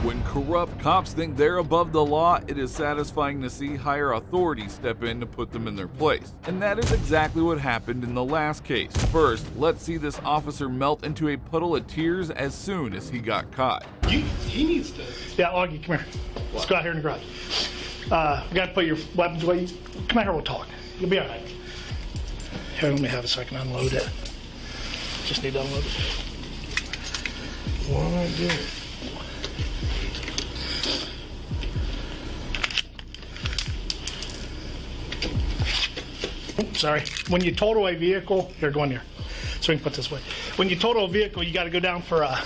When corrupt cops think they're above the law, it is satisfying to see higher authorities step in to put them in their place. And that is exactly what happened in the last case. First, let's see this officer melt into a puddle of tears as soon as he got caught. He needs to. Yeah, Augie, come here. Let's go out here in the garage. We got to put your weapons away. Come out here, we'll talk. You'll be all right. Here, let me have a second. Unload it. Just need to unload it. What am I doing? Oops, sorry. When you total a vehicle, here, go in here. So we can put this away. When you total a vehicle, you got to go down for a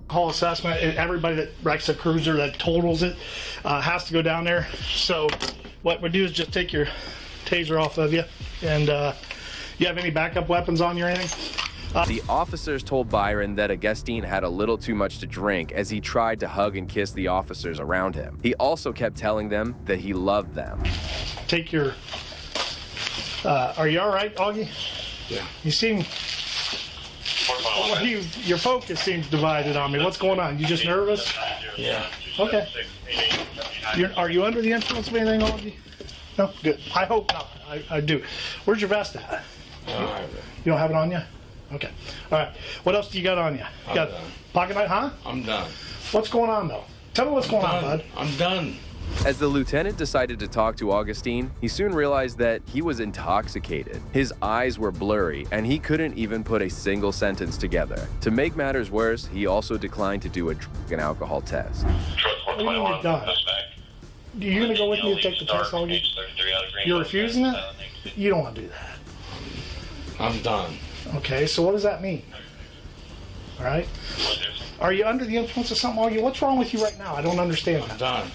haul assessment. Everybody that wrecks a cruiser that totals it has to go down there. So what we do is just take your taser off of you. And you have any backup weapons on you or anything? The officers told Byron that Augustine had a little too much to drink as he tried to hug and kiss the officers around him. He also kept telling them that he loved them. Take your... are you all right, Augie? Yeah. You seem... your focus seems divided on me. What's going on? You just nervous? Yeah. Okay. Are you under the influence of anything, Augie? No? Good. I hope not. I do. Where's your vest at? You don't have it on you? Okay. All right. What else do you got on you? You got done. Pocket knife, huh? I'm done. What's going on, though? Tell me what's going on, bud. I'm done. As the lieutenant decided to talk to Augustine, he soon realized that he was intoxicated. His eyes were blurry, and he couldn't even put a single sentence together. To make matters worse, he also declined to do a drug and alcohol test. What do you mean you're done? You going to go with me to take the test, Augie? You're refusing it? You don't want to do that. I'm done. Okay, so what does that mean? All right? Are you under the influence of something, Augie? What's wrong with you right now? I don't understand I'm that. done.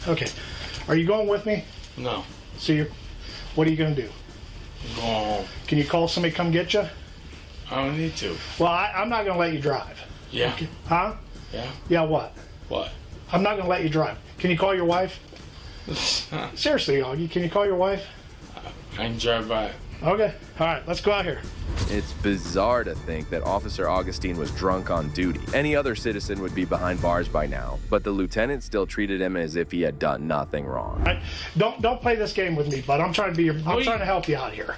Okay. Are you going with me? No. So what are you going to do? I'm going home. Can you call somebody to come get you? I don't need to. Well, I'm not going to let you drive. Yeah. Okay. Huh? Yeah. Yeah, what? What? I'm not going to let you drive. Can you call your wife? Seriously, Augie, can you call your wife? I can drive by. Okay. All right, let's go out here. It's bizarre to think that Officer Augustine was drunk on duty. Any other citizen would be behind bars by now, but the lieutenant still treated him as if he had done nothing wrong. All right? Don't play this game with me, bud. I'm trying to help you out here.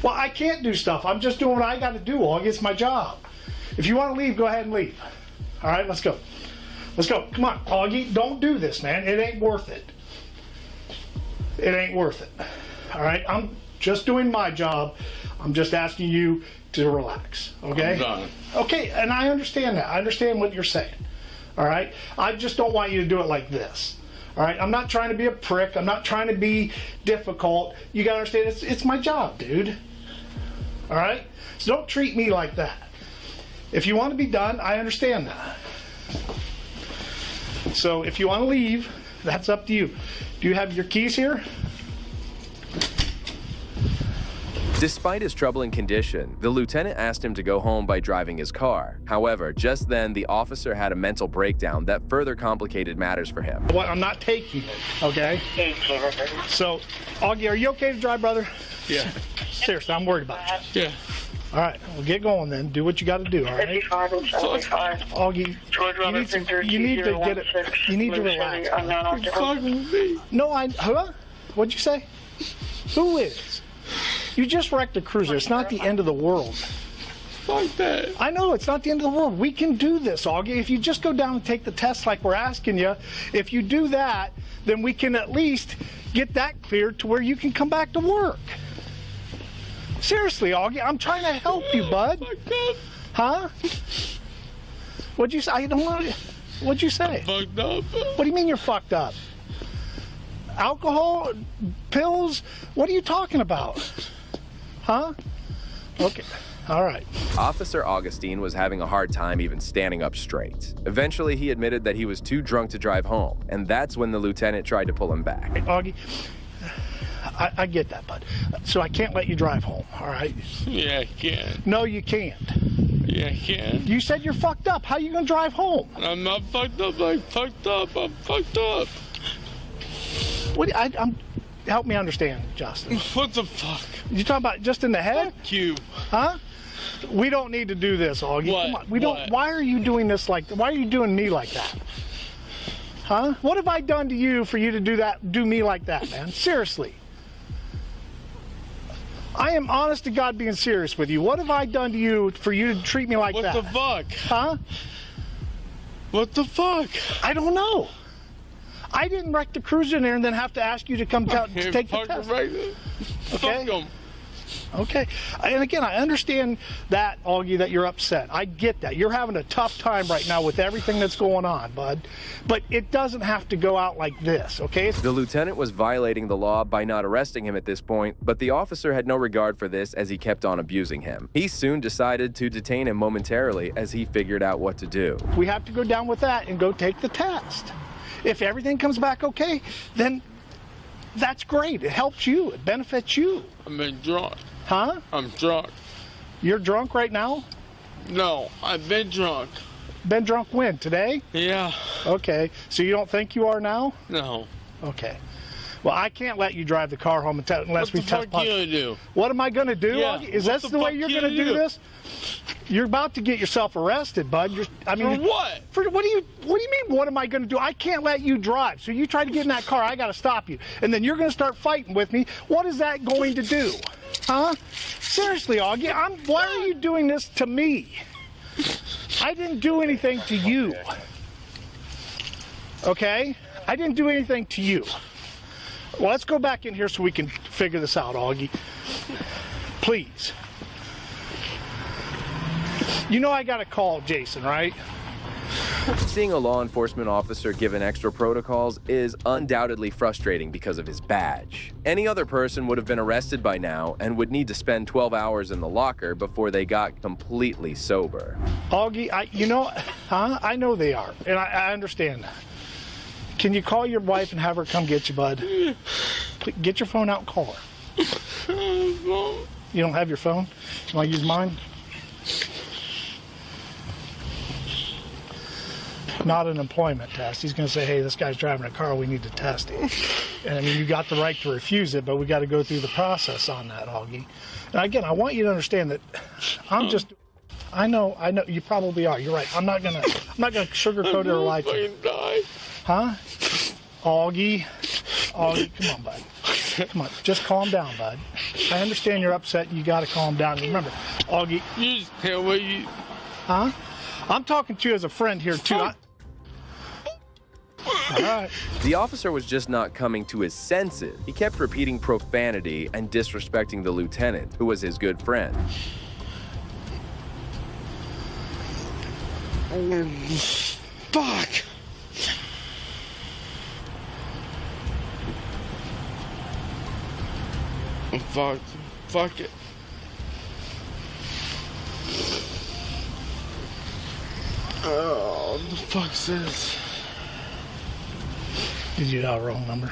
Well, I can't do stuff. I'm just doing what I got to do, Augie. It's my job. If you want to leave, go ahead and leave. All right, let's go. Let's go. Come on, Augie. Don't do this, man. It ain't worth it. It ain't worth it. All right? I'm just doing my job. I'm just asking you to relax, okay? I'm done. Okay, and I understand that. I understand what you're saying, all right? I just don't want you to do it like this, all right? I'm not trying to be a prick. I'm not trying to be difficult. You got to understand, it's my job, dude, all right? So don't treat me like that. If you want to be done, I understand that. So if you want to leave, that's up to you. Do you have your keys here? Despite his troubling condition, the lieutenant asked him to go home by driving his car. However, just then, the officer had a mental breakdown that further complicated matters for him. Well, I'm not taking it, okay? So, Augie, are you okay to drive, brother? Yeah. Seriously, I'm worried about you. Yeah. All right, well, get going then. Do what you got to do, all right? Augie, you need to get it. You need to relax. No, huh? What'd you say? Who is? You just wrecked a cruiser. It's not the end of the world. Fuck that. I know, it's not the end of the world. We can do this, Augie. If you just go down and take the test like we're asking you, if you do that, then we can at least get that cleared to where you can come back to work. Seriously, Augie, I'm trying to help you, bud. Huh? What'd you say? I don't want to... What'd you say? Fucked up. What do you mean you're fucked up? Alcohol? Pills? What are you talking about? Huh? Okay. All right. Officer Augustine was having a hard time even standing up straight. Eventually, he admitted that he was too drunk to drive home, and that's when the lieutenant tried to pull him back. Augie, I get that, bud. So I can't let you drive home, all right? Yeah, I can. No, you can't. Yeah, I can. You said you're fucked up. How are you going to drive home? I'm not fucked up. I'm fucked up. I'm fucked up. Help me understand, Justin. What the fuck? You talking about just in the head? Fuck you. Huh? We don't need to do this, Augie. What? Come on. We don't. What? Why are you doing this like? Why are you doing me like that? Huh? What have I done to you for you to do me like that, man? Seriously. I am honest to God being serious with you. What have I done to you for you to treat me like that? What the fuck? Huh? What the fuck? I don't know. I didn't wreck the cruiser in there and then have to ask you to come to take the test. Right there. Okay. Fuck 'em. Okay. And again, I understand that, Augie, that you're upset. I get that. You're having a tough time right now with everything that's going on, bud. But it doesn't have to go out like this, okay? The lieutenant was violating the law by not arresting him at this point, but the officer had no regard for this as he kept on abusing him. He soon decided to detain him momentarily as he figured out what to do. We have to go down with that and go take the test. If everything comes back okay, then that's great. It helps you. It benefits you. I've been drunk. Huh? I'm drunk. You're drunk right now? No, I've been drunk. Been drunk when? Today? Yeah. Okay. So you don't think you are now? No. Okay. Well, I can't let you drive the car home unless we What the test fuck positive. you gonna do? What am I going to do? Yeah, Augie? Is what that the the way fuck you're you going to gonna do do? this? You're about to get yourself arrested, bud. For what? What do you mean? What am I going to do? I can't let you drive. So you try to get in that car, I got to stop you, and then you're going to start fighting with me. What is that going to do? Huh? Seriously, Augie, why are you doing this to me? I didn't do anything to you. Okay? I didn't do anything to you. Well, let's go back in here so we can figure this out, Augie. Please. You know I got to call Jason, right? Seeing a law enforcement officer given extra protocols is undoubtedly frustrating because of his badge. Any other person would have been arrested by now and would need to spend 12 hours in the locker before they got completely sober. Augie, I know they are, and I understand that. Can you call your wife and have her come get you, bud? Please, get your phone out and call her. You don't have your phone? You want to use mine? Not an employment test. He's going to say, hey, this guy's driving a car, we need to test him. And I mean, you got the right to refuse it, but we got to go through the process on that, Augie. And again, I want you to understand that I know you probably are. You're right. I'm not gonna sugarcoat it or lie to you. Huh? Augie, come on, bud. Come on, just calm down, bud. I understand you're upset. You got to calm down. Remember, Augie. You just tell what you. Huh? I'm talking to you as a friend here too. All right. The officer was just not coming to his senses. He kept repeating profanity and disrespecting the lieutenant, who was his good friend. Fuck. Fuck it. Oh, what the fuck's this? Did you dial the wrong number?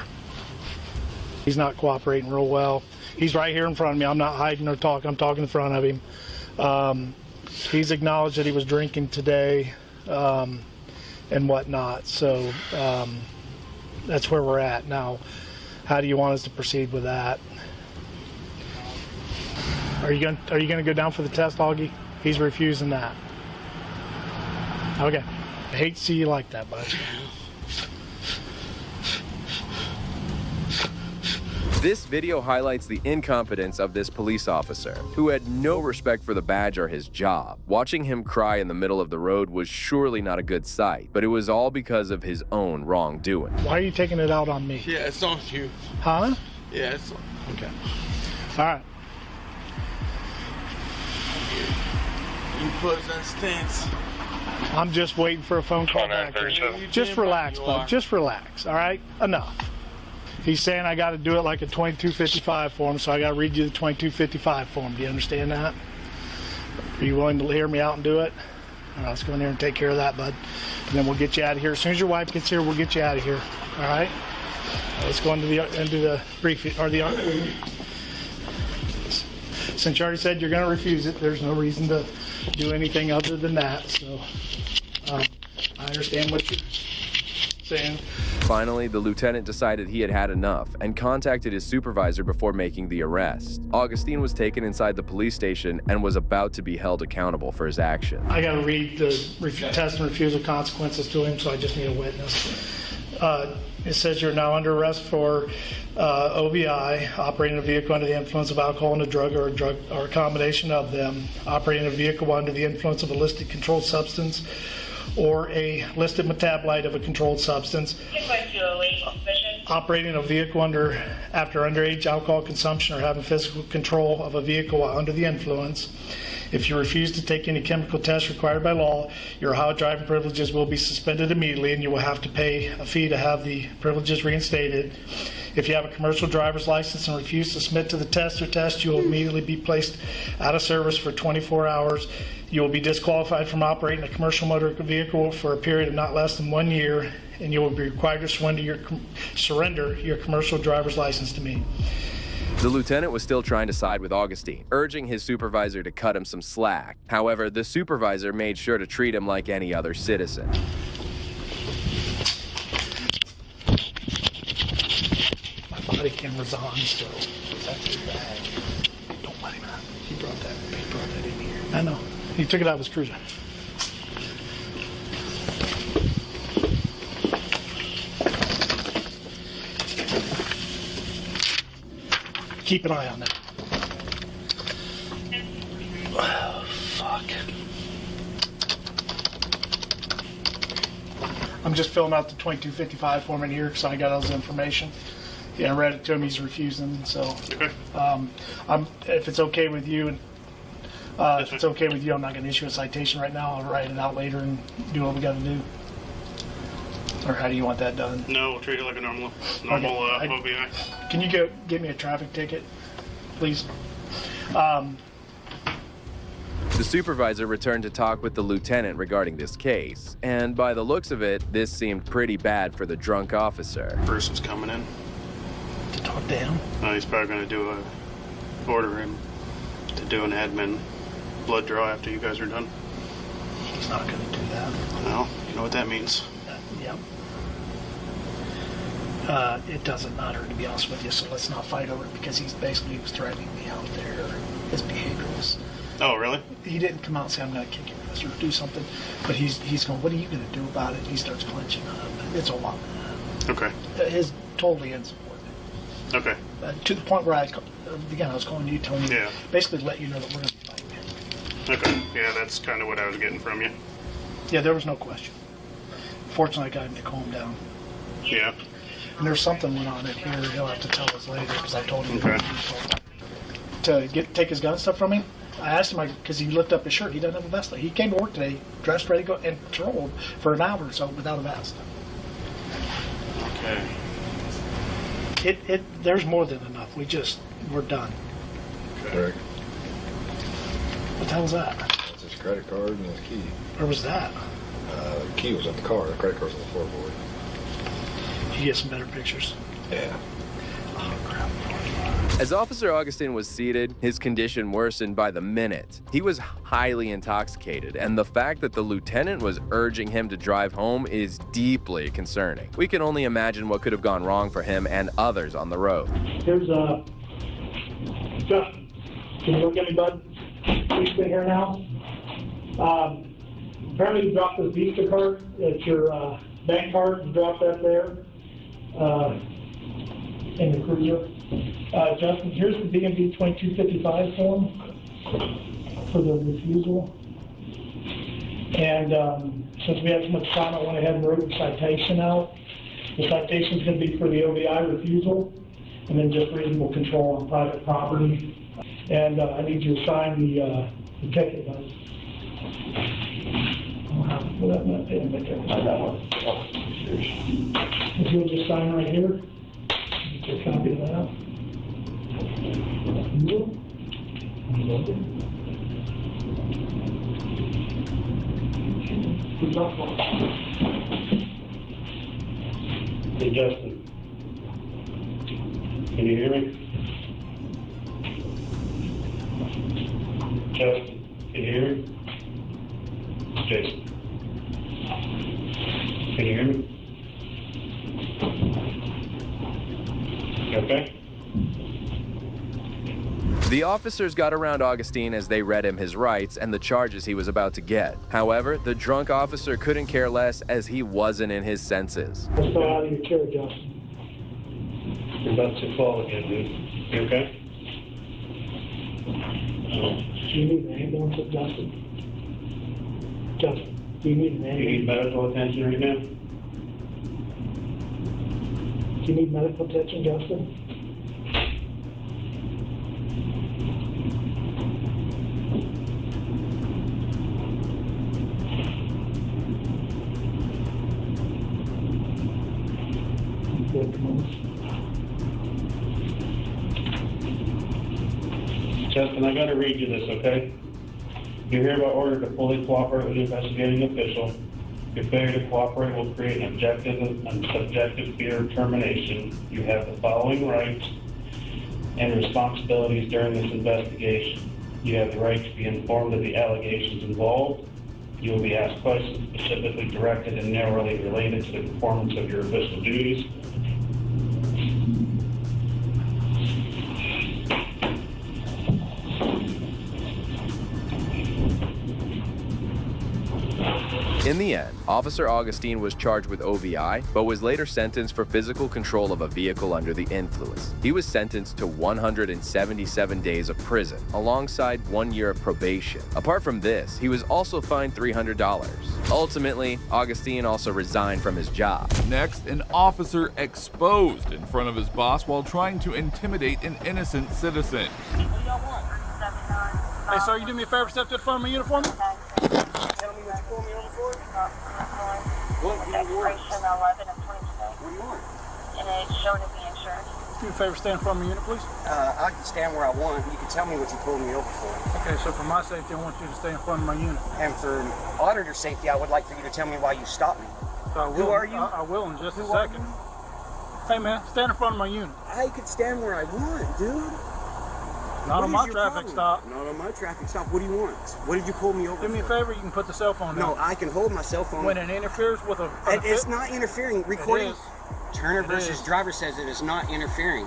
He's not cooperating real well. He's right here in front of me. I'm not hiding or talking. I'm talking in front of him. He's acknowledged that he was drinking today and whatnot. So that's where we're at now. How do you want us to proceed with that? Are you gonna go down for the test, Augie? He's refusing that. Okay. I hate to see you like that, bud. This video highlights the incompetence of this police officer, who had no respect for the badge or his job. Watching him cry in the middle of the road was surely not a good sight, but it was all because of his own wrongdoing. Why are you taking it out on me? Yeah, it's on you. Huh? Yeah, it's on. Okay. All right. You put us in stance. I'm just waiting for a phone call back. Just relax, bud. Just relax, all right? Enough. He's saying I got to do it like a 2255 form, so I got to read you the 2255 form. Do you understand that? Are you willing to hear me out and do it? All right, let's go in there and take care of that, bud. And then we'll get you out of here. As soon as your wife gets here, we'll get you out of here. All right? Let's go into the briefing or the. Since you already said you're going to refuse it, there's no reason to do anything other than that. So I understand what you're saying. Finally, the lieutenant decided he had had enough and contacted his supervisor before making the arrest. Augustine was taken inside the police station and was about to be held accountable for his actions. I got to read the test and refusal consequences to him, so I just need a witness. It says you're now under arrest for OVI, operating a vehicle under the influence of alcohol and a drug or a combination of them, operating a vehicle under the influence of a listed controlled substance or a listed metabolite of a controlled substance, operating a vehicle after underage alcohol consumption or having physical control of a vehicle while under the influence. If you refuse to take any chemical tests required by law, your Ohio driving privileges will be suspended immediately and you will have to pay a fee to have the privileges reinstated. If you have a commercial driver's license and refuse to submit to the test or test, you will immediately be placed out of service for 24 hours. You will be disqualified from operating a commercial motor vehicle for a period of not less than 1 year, and you will be required to surrender your commercial driver's license to me. The lieutenant was still trying to side with Augustine, urging his supervisor to cut him some slack. However, the supervisor made sure to treat him like any other citizen. My body camera's on still. That's his bag. Don't let him out. He brought that in here. I know. He took it out of his cruiser. Keep an eye on that. Oh, fuck. I'm just filling out the 2255 form in here because I got all his information. Yeah, I read it to him. He's refusing. So, Okay. If it's okay with you, and if it's okay with you, I'm not going to issue a citation right now. I'll write it out later and do what we got to do. Or how do you want that done? No, we'll treat it like a normal OVI. Can you get me a traffic ticket, please? The supervisor returned to talk with the lieutenant regarding this case, and by the looks of it, this seemed pretty bad for the drunk officer. Person's coming in. To talk to him? He's probably going to order him to do an admin blood draw after you guys are done. He's not going to do that. Well, you know what that means. Yep. It doesn't matter, to be honest with you, so let's not fight over it because he was threatening me out there. His behavior was... Oh, really? He didn't come out and say, I'm going to kick your ass or do something, but he's going, what are you going to do about it? He starts clenching up. It's a lot. Okay. His totally insubordinate. Okay. To the point where I was calling you, telling you, Yeah. basically to let you know that we're going to be fighting. Okay. Yeah, that's kind of what I was getting from you. Yeah, there was no question. Fortunately, I got him to calm down. Yeah. And there's something went on in here. He'll have to tell us later because I told him Okay. to take his gun stuff from me. I asked him because he lifted up his shirt. He doesn't have a vest. He came to work today, dressed, ready to go, and patrolled for an hour or so without a vest. Okay. There's more than enough. We're done. Correct. What the hell was that? That's his credit card and his key. Where was that? The key was in the car. The credit card was on the floorboard. You get some better pictures. Yeah. Oh, crap. As Officer Augustine was seated, his condition worsened by the minute. He was highly intoxicated, and the fact that the lieutenant was urging him to drive home is deeply concerning. We can only imagine what could have gone wrong for him and others on the road. Here's Justin. Can you look at me, bud? You sit here now. Apparently you dropped the Visa card. It's your bank card. You dropped that there in the cruiser. Justin, here's the DMV 2255 form for the refusal. And since we had so much time, I went ahead and wrote the citation out. The citation is going to be for the OVI refusal, and then just reasonable control on private property. And I need you to sign the ticket, bud. Well, that might be that one. If you'll just sign right here, get a copy of that. Hey, Justin. Can you hear me? Justin, can you hear me? Jason. Can you hear me? Okay? The officers got around Augustine as they read him his rights and the charges he was about to get. However, the drunk officer couldn't care less as he wasn't in his senses. Let's go out of your chair, Justin. You're about to fall again, dude. You okay? Do you need an ambulance, Justin? Justin, do you need an You ambulance? need medical attention right now? Do you need medical attention, Justin? Good, come on. Justin, I gotta read you this, okay? You're hereby ordered to fully cooperate with the investigating official. Your failure to cooperate will create an objective and subjective fear of termination. You have the following rights and responsibilities during this investigation. You have the right to be informed of the allegations involved. You will be asked questions specifically directed and narrowly related to the performance of your official duties. In the end, Officer Augustine was charged with OVI, but was later sentenced for physical control of a vehicle under the influence. He was sentenced to 177 days of prison, alongside 1 year of probation. Apart from this, he was also fined $300. Ultimately, Augustine also resigned from his job. Next, an officer exposed in front of his boss while trying to intimidate an innocent citizen. Hey, sir, you do me a favor, step to the front of my uniform? Tell me what you pulled me over for? What do you want? 11 and 22. What do you want? And it's showing to be insured. Do me a favor, stand in front of my unit, please. I can stand where I want. You can tell me what you pulled me over for. Okay, so for my safety, I want you to stay in front of my unit. And for auditor safety, I would like for you to tell me why you stopped me. So Who are you? I will in just a Who are second. Hey, man, stand in front of my unit. I could stand where I want, dude. Not What on is my your traffic problem? stop. Not on my traffic stop. What do you want? What did you pull me over Do me a for? favor, you can put the cell phone No, down. I can hold my cell phone. When it interferes with a... It's not interfering. Recording. is. Turner It versus is. Driver says it is not interfering.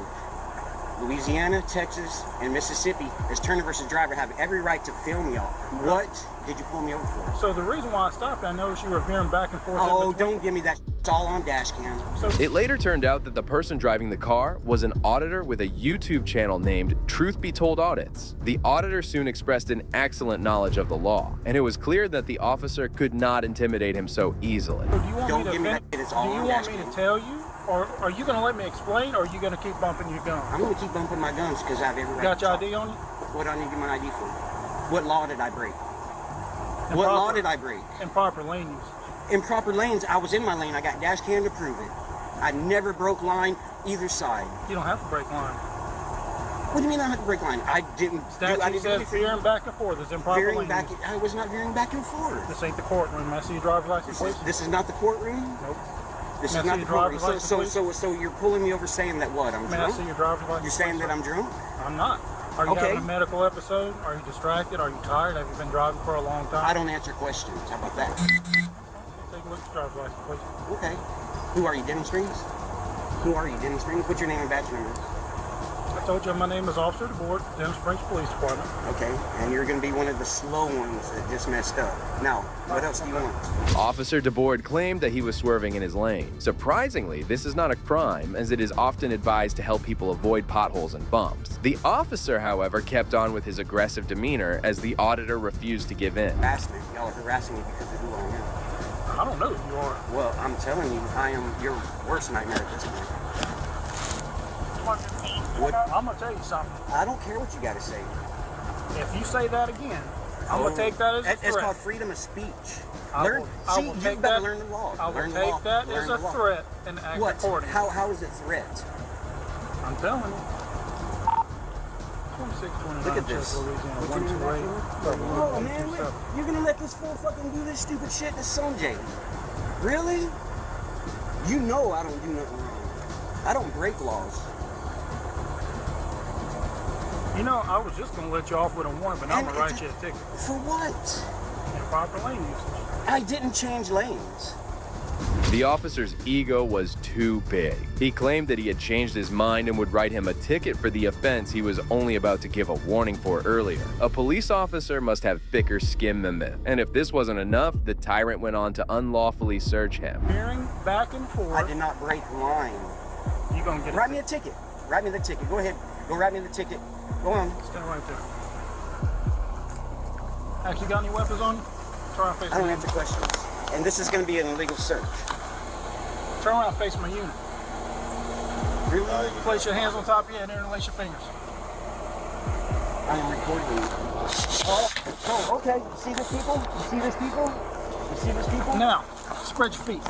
Louisiana, Texas, and Mississippi, as Turner versus Driver, have every right to film y'all. What did you pull me over for? So the reason why I stopped, I noticed you were veering back and forth. Oh, in between. don't give me that. It's all on dash cam. So It later turned out that the person driving the car was an auditor with a YouTube channel named Truth Be Told Audits. The auditor soon expressed an excellent knowledge of the law, and it was clear that the officer could not intimidate him so easily. do you want Don't me to give me fin- that. It's Do all you on want dash me to cam. tell you, or are you going to let me explain, or are you going to keep bumping your gun? I'm going to keep bumping my guns because I have every right Got to your talk. ID on you? What do I need to get my ID for? What law did I break? And What law proper- did I break? Improper lane use. Improper lanes, I was in my lane. I got dash cam to prove it. I never broke line either side. You don't have to break line. What do you mean I have to break line? I didn't Statute do says anything. veering back and forth is improper Veering lane back, use. I was not veering back and forth. This ain't the courtroom. May I see your driver's license, please? This is not the courtroom? Nope. This May I is not see the your courtroom. driver's license, So you're pulling me over saying that what? I'm May I drunk? see your driver's license? You're saying please, that I'm drunk? sir? I'm not. Are you Okay. having a medical episode? Are you distracted? Are you tired? Have you been driving for a long time? I don't answer questions. How about that? Take a look at your driver's license, please. Okay. Who are you, Denham Springs? Who are you, Denham Springs? What's your name and badge number? I told you my name is Officer DeBoard, Denham Springs Police Department. Okay. And you're going to be one of the slow ones that just messed up. Now, what else do you want? Officer DeBoard claimed that he was swerving in his lane. Surprisingly, this is not a crime, as it is often advised to help people avoid potholes and bumps. The officer, however, kept on with his aggressive demeanor as the auditor refused to give in. Harassment. Y'all are harassing me because of who I am. I don't know who you are. Well, I'm telling you, I am your worst nightmare at this point. What? I'm gonna tell you something. I don't care what you got to say. If you say that again, I'm gonna take that as a It's threat. called freedom of speech. I Learn. will See, take you better that- learn the law. I will Learn the law. take that Learn as the a law. threat and act What? accordingly. How is it threat? I'm telling you. 2629 Look at this. Louisiana, What's your name, 128. Oh man, you're gonna let this fool fucking do this stupid shit to Sanjay? Really? You know I don't do nothing wrong. I don't break laws. You know, I was just gonna let you off with a warning, but now I'm And gonna write it's you a ticket. For what? Improper lane usage. I didn't change lanes. The officer's ego was too big. He claimed that he had changed his mind and would write him a ticket for the offense he was only about to give a warning for earlier. A police officer must have thicker skin than this, and if this wasn't enough, the tyrant went on to unlawfully search him. Hearing back and forth. I did not break line. You gonna get Write me a ticket. Write me the ticket. Go ahead. Go write me the ticket. Go on. Stand right there. Actually, got any weapons on you? Turn around, face I don't my answer questions. And this is going to be an illegal search. Turn around, face my unit. Really? Place your hands on top of your head and interlace your fingers. I am recording you. Oh, okay. You see these people? You see these people? You see these people? Now, spread your feet.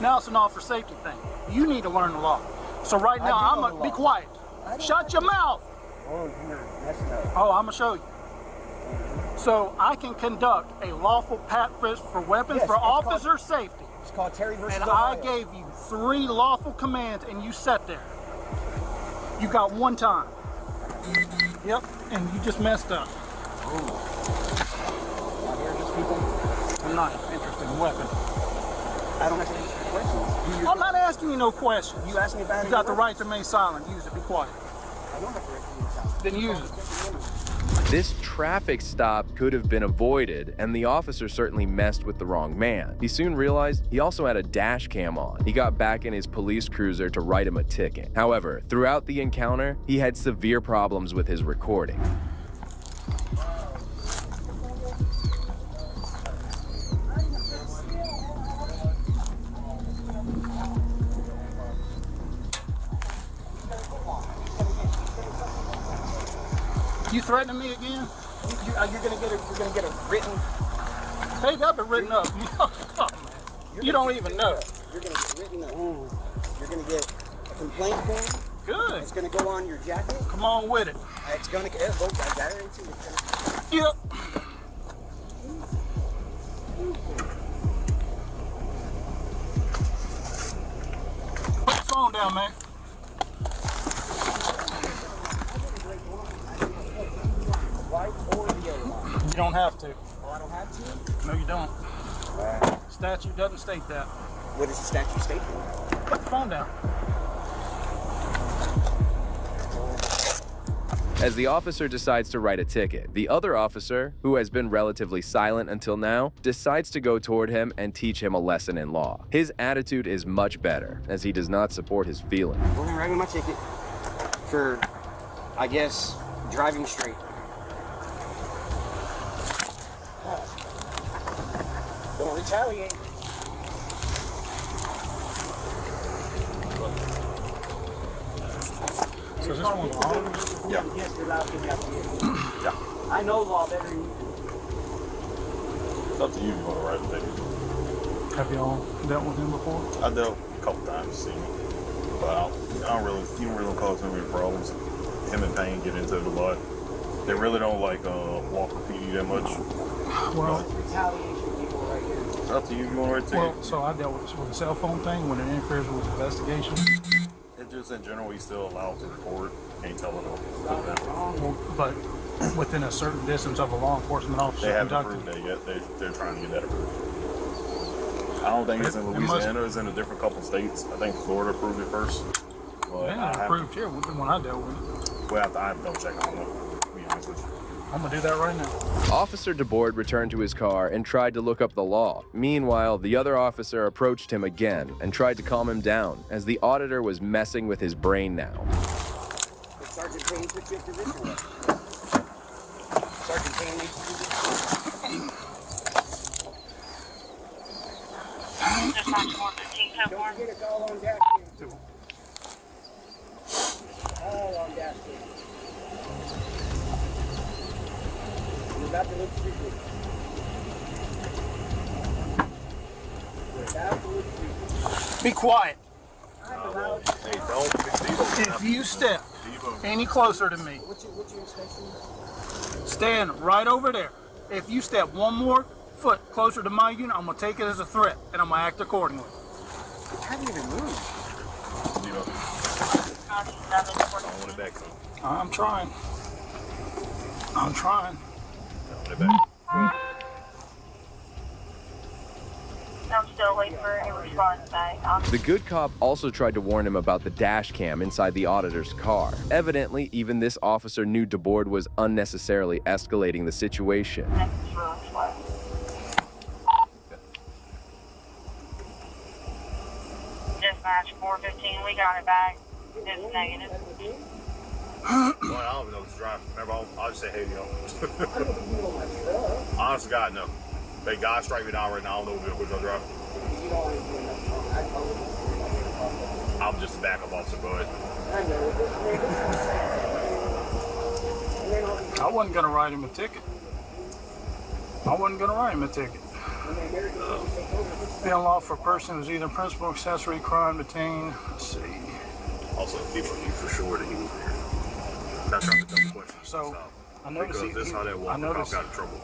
Now it's an officer safety thing. You need to learn the law. So right now, I'm gonna be quiet. Shut your mouth. Oh, you're messing up. Oh, I'm gonna show you. So I can conduct a lawful pat frisk for weapons for officer safety. It's called Terry versus And Ohio. I gave you 3 lawful commands and you sat there. You got 1 time. Yep, and you just messed up. I'm not interested in weapons. I don't have to answer questions. I'm not asking you no questions. You asked me about it. You got the right to remain silent. Use it. Be quiet. I don't have the right to remain silent. Then use it. This traffic stop could have been avoided, and the officer certainly messed with the wrong man. He soon realized he also had a dash cam on. He got back in his police cruiser to write him a ticket. However, throughout the encounter, he had severe problems with his recording. You threatening me again? You're gonna get a written. Hey, I've been written up. You don't even know. You're gonna get written up. You're gonna get a complaint form. Good. It's gonna go on your jacket. Come on with it. It's gonna get. I guarantee it's gonna. Yep. Put the phone down, man. You don't have to. Oh, I don't have to? No, you don't. Statute doesn't state that. What does the statute state for? Put the phone down. As the officer decides to write a ticket, the other officer, who has been relatively silent until now, decides to go toward him and teach him a lesson in law. His attitude is much better, as he does not support his feelings. Go ahead and write me my ticket for, I guess, driving straight. Don't retaliate. So is this one law? Yeah. Yes, you're allowed to get me out here. Yeah. I know law better than you. It's up to you if you want to write a ticket. Have y'all dealt with him before? I dealt a couple times, see me. But you don't really cause too many problems. Him and Payne get into it a lot. They really don't like Walker PD that much. Well, retaliation people right here. It's up to you if you want to write a ticket. Well, so I dealt with the cell phone thing when it interferes with investigation. It's just in general, he's still allowed to record. Can't tell it all. Well, but within a certain distance of a law enforcement officer They haven't conducting. approved that yet. They're trying to get that approved. I don't think it's in Louisiana. It's in a different couple states. I think Florida approved it first. But Yeah, approved here when I dealt with it. We'll have to double check on it, to be honest with you. I'm gonna do that right now. Officer DeBoard returned to his car and tried to look up the law. Meanwhile, the other officer approached him again and tried to calm him down, as the auditor was messing with his brain now. Did Sergeant Payne put you in position? Sergeant Payne makes you do this? Don't get a call on dash cam. All on dash cam. You're about to look stupid. You're about to look stupid. Be quiet. I'm allowed. Hey, don't. If you step any closer to me, What's your inspection? stand right over there. If you step one more foot closer to my unit, I'm gonna take it as a threat and I'm gonna act accordingly. You haven't even moved. I want it back, son. I'm trying. I'm trying. I want it back. I'm still waiting for any The good cop also tried to warn him about the dash cam inside the auditor's car. Evidently, even this officer knew DeBoard was unnecessarily escalating the situation. Dispatch 415, we got it back. It's negative. Well, I don't even know who's driving. Remember, I'll just say, hey, you know. Honest to God, no. Hey, God, strike me down right now. I don't know which I'm driving. I'm just a backup officer, go ahead. I wasn't gonna write him a ticket. Be unlawful for a person who's either principal or accessory crime detained. Let's see. Also, people knew for sure that he was there. That's trying to tell the question. So, I noticed because this is how that walk got in trouble.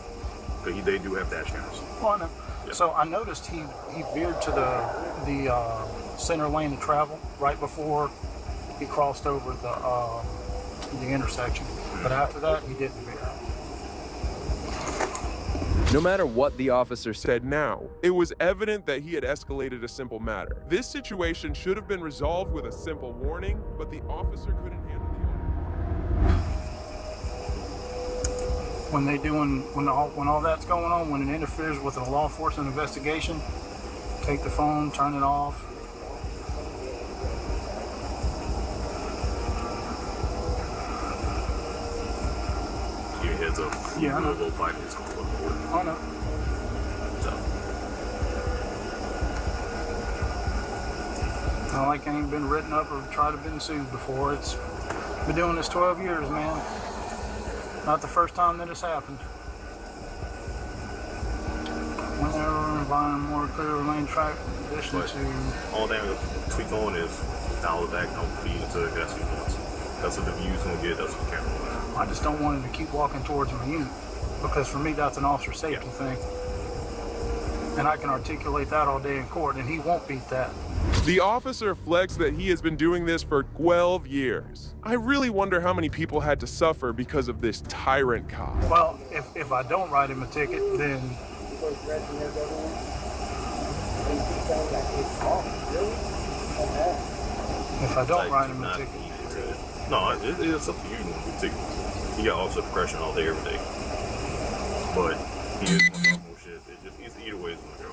Because they do have dash cams. Oh, I know. Yeah. So I noticed he veered to the center lane of travel right before he crossed over the intersection. But after that, he didn't veer. No matter what the officer said now, it was evident that he had escalated a simple matter. This situation should have been resolved with a simple warning, but the officer couldn't handle the when all that's going on, when it interferes with a law enforcement investigation, take the phone, turn it off. Give you a heads up. Yeah, I know. We'll fight it. It's going to look for it. I know. So. Not like I ain't been written up or tried to been sued before. It's been doing this 12 years, man. Not the first time that it's happened. Whenever environment more clear lane track, in addition to... All that tweak on is dial it back, don't feed it to it, that's what he wants. That's what the view's gonna get, that's what the camera wants. I just don't want him to keep walking towards my unit, because for me that's an officer safety thing. And I can articulate that all day in court, and he won't beat that. The officer flexed that he has been doing this for 12 years. I really wonder how many people had to suffer because of this tyrant cop. Well, if I don't write him a ticket, then... If I don't write him a ticket... No, it's up to you. He got officer suppression all day, every day. But he is going to talk more shit. It's either way it's going to go.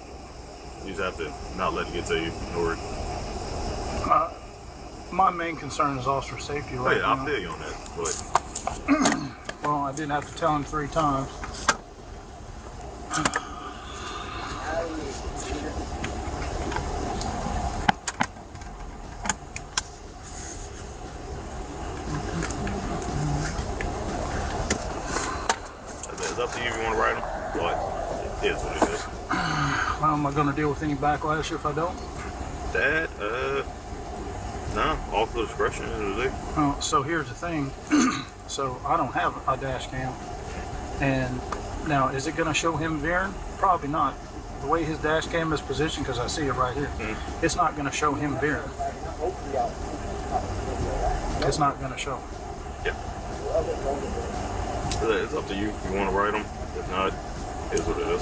You just have to not let it get to you, ignore it. My main concern is officer safety right now. I feel you on that, but... Well, I didn't have to tell him 3 times. It's up to you if you want to write them, but it is what it is. How am I going to deal with any backlash if I don't? That, no, officer discretion is it. So here's the thing. So I don't have a dash cam. And now, is it going to show him veering? Probably not. The way his dash cam is positioned, because I see it right here, it's not going to show him veering. It's not going to show. Yeah. It's up to you if you want to write them. If not, it is what it is.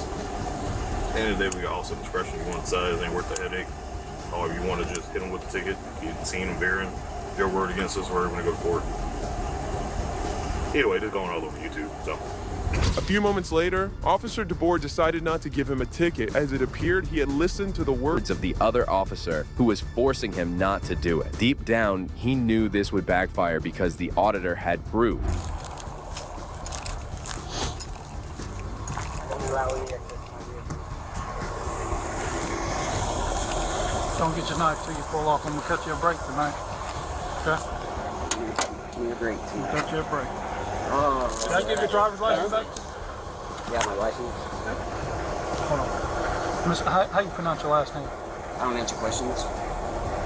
At the end of the day, we got also discretion. You want to decide it ain't worth the headache. Or if you want to just hit them with the ticket, you've seen them veering, your word against us, we're going to go to court. Either way, this is going all over YouTube, so. A few moments later, Officer DeBoard decided not to give him a ticket, as it appeared he had listened to the words of the other officer who was forcing him not to do it. Deep down, he knew this would backfire because the auditor had proof. Don't get your knife till you pull off. I'm going to cut you a break tonight. Okay? Give me a break, too. Cut you a break. Can I give your driver's license back? Yeah, my license. Hold on. How you pronounce your last name? I don't answer questions.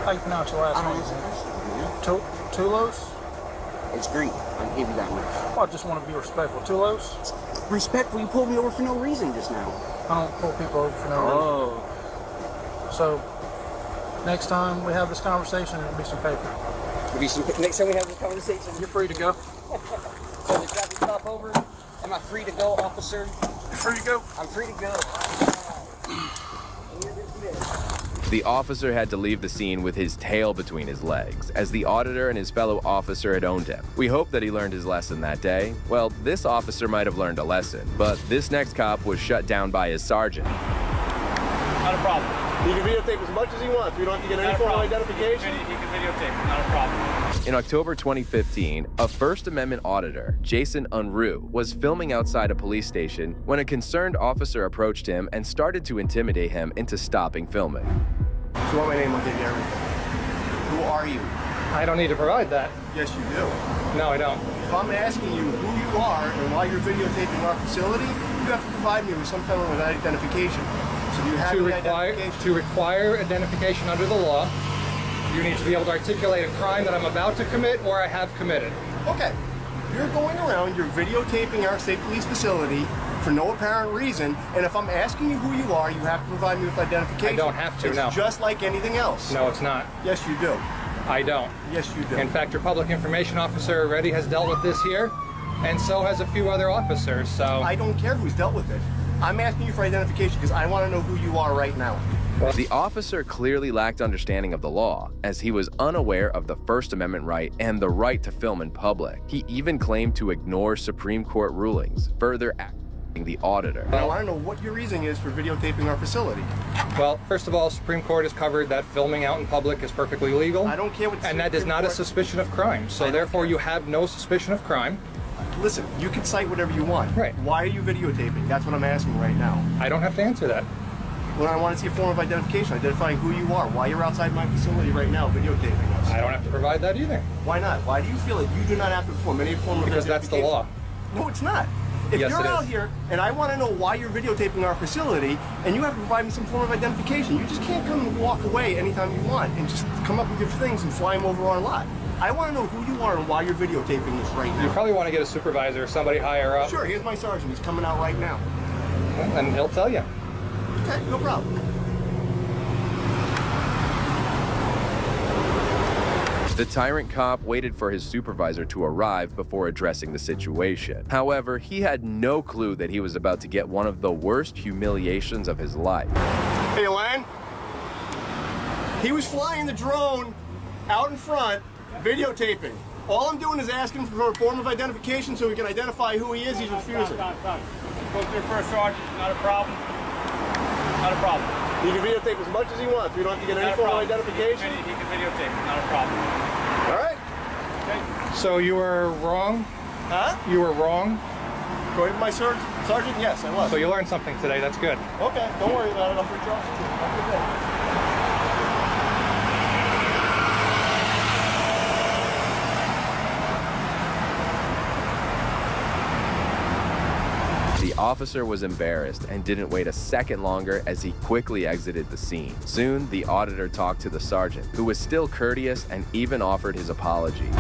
How you pronounce your last name? I don't answer questions. Tulos? It's Greek. I'll give you that much. Well, I just want to be respectful. Tulos? Respectful? You pulled me over for no reason just now. I don't pull people over for no reason. So, next time we have this conversation, there'll be some paper. Next time we have this conversation, you're free to go. So the traffic stop over. Am I free to go, officer? You're free to go. I'm free to go. The officer had to leave the scene with his tail between his legs, as the auditor and his fellow officer had owned him. We hope that he learned his lesson that day. Well, this officer might have learned a lesson, but this next cop was shut down by his sergeant. Not a problem. You can videotape as much as you want. We don't have to get any form of identification. You can videotape, not a problem. In October 2015, a First Amendment auditor, Jason Unruh, was filming outside a police station when a concerned officer approached him and started to intimidate him into stopping filming. If you want my name, I'll give you everything. Who are you? I don't need to provide that. Yes, you do. No, I don't. If I'm asking you who you are and why you're videotaping our facility, you have to provide me with some kind of identification. So do you have any identification? To require identification under the law, you need to be able to articulate a crime that I'm about to commit or I have committed. Okay. You're going around, you're videotaping our state police facility for no apparent reason, and if I'm asking you who you are, you have to provide me with identification. I don't have to, no. It's just like anything else. No, it's not. Yes, you do. I don't. Yes, you do. In fact, your public information officer already has dealt with this here, and so has a few other officers, so... I don't care who's dealt with it. I'm asking you for identification because I want to know who you are right now. The officer clearly lacked understanding of the law, as he was unaware of the First Amendment right and the right to film in public. He even claimed to ignore Supreme Court rulings, further aggravating the auditor. I want to know what your reasoning is for videotaping our facility. Well, first of all, Supreme Court has covered that filming out in public is perfectly legal. I don't care what... And that is not a suspicion of crime, so therefore you have no suspicion of crime. Listen, you can cite whatever you want. Right. Why are you videotaping? That's what I'm asking right now. I don't have to answer that. Well, I want to see a form of identification, identifying who you are, why you're outside my facility right now videotaping us. I don't have to provide that either. Why not? Why do you feel that you do not have to perform any form of Because that's the law. No, it's not. If Yes, you're it out is. here and I want to know why you're videotaping our facility and you have to provide me some form of identification, you just can't come and walk away anytime you want and just come up with your things and fly them over our lot. I want to know who you are and why you're videotaping this right now. You probably want to get a supervisor or somebody higher up. Sure, here's my sergeant. He's coming out right now. And he'll tell you. Okay, no problem. The tyrant cop waited for his supervisor to arrive before addressing the situation. However, he had no clue that he was about to get one of the worst humiliations of his life. Hey, Len. He was flying the drone out in front, videotaping. All I'm doing is asking for a form of identification so we can identify who he is. He's refusing. Go through first sergeant, not a problem. Not a problem. You can videotape as much as he wants. We don't have to get any form of identification. He can videotape, not a problem. All right. Okay. So you were wrong? Huh? You were wrong? According to my sergeant, yes, I was. So you learned something today, that's good. Okay, don't worry about it. I'll put you off. Have a good day. The officer was embarrassed and didn't wait a second longer as he quickly exited the scene. Soon, the auditor talked to the sergeant, who was still courteous and even offered his apology. You